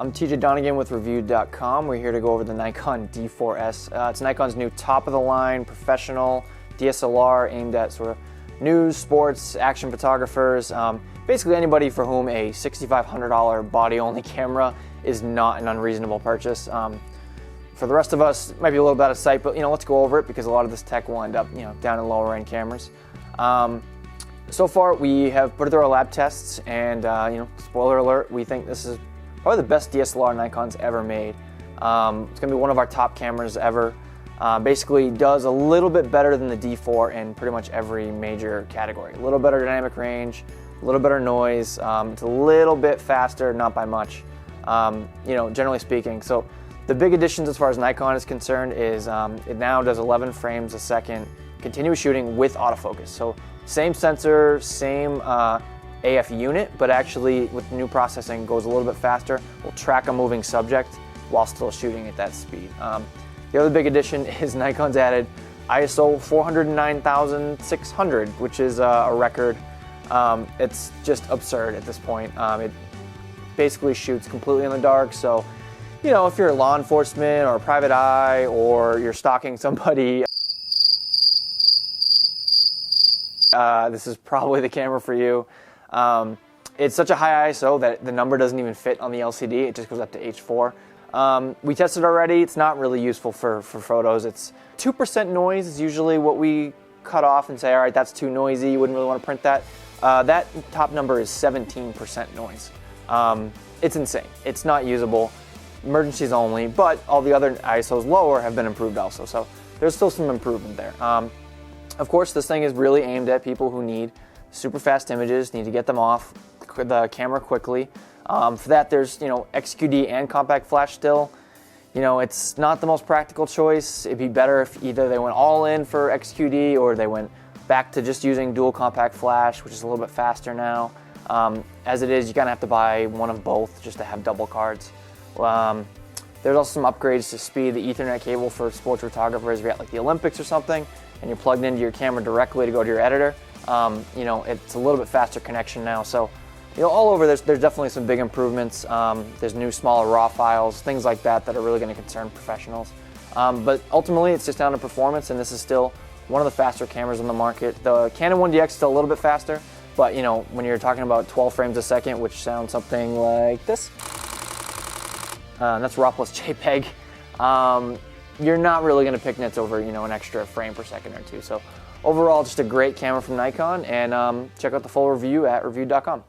I'm TJ Donegan with Review.com. We're here to go over the Nikon D4S. It's Nikon's new top-of-the-line professional DSLR aimed at sort of news, sports, action photographers, basically anybody for whom a $6,500 body-only camera is not an unreasonable purchase. For the rest of us, it might be a little bit out of sight, but let's go over it because a lot of this tech will end up down in lower-end cameras. So far, we have put it through our lab tests, and spoiler alert, we think this is probably the best DSLR Nikon's ever made. It's going to be one of our top cameras ever. Basically does a little bit better than the D4 in pretty much every major category. A little better dynamic range, a little better noise. It's a little bit faster, not by much, generally speaking. So the big additions as far as Nikon is concerned is it now does 11 frames a second continuous shooting with autofocus. So same sensor, same AF unit, but actually with new processing goes a little bit faster. Will track a moving subject while still shooting at that speed. The other big addition is Nikon's added ISO 409,600, which is a record. It's just absurd at this point. It basically shoots completely in the dark, so if you're law enforcement or a private eye or you're stalking somebody, this is probably the camera for you. It's such a high ISO that the number doesn't even fit on the LCD. It just goes up to H4. We tested already. It's not really useful for photos. It's 2% noise is usually what we cut off and say, all right, that's too noisy. You wouldn't really want to print that. That top number is 17% noise. It's insane. It's not usable. Emergencies only, but all the other ISOs lower have been improved also. So there's still some improvement there. Of course, this thing is really aimed at people who need super fast images, need to get them off the camera quickly. For that, there's XQD and compact flash still. It's not the most practical choice. It'd be better if either they went all in for XQD or they went back to just using dual compact flash, which is a little bit faster now. As it is, you kind of have to buy one of both just to have double cards. There's also some upgrades to speed. The Ethernet cable for sports photographers, if you're at like the Olympics or something, and you're plugged into your camera directly to go to your editor, it's a little bit faster connection now. So, all over there's definitely some big improvements. There's new smaller RAW files, things like that are really going to concern professionals. But ultimately, it's just down to performance, and this is still one of the faster cameras on the market. The Canon 1DX is still a little bit faster, but when you're talking about 12 frames a second, which sounds something like this, that's RAW plus JPEG. You're not really going to pick nits over an extra frame per second or two. So overall, just a great camera from Nikon, and check out the full review at Review.com.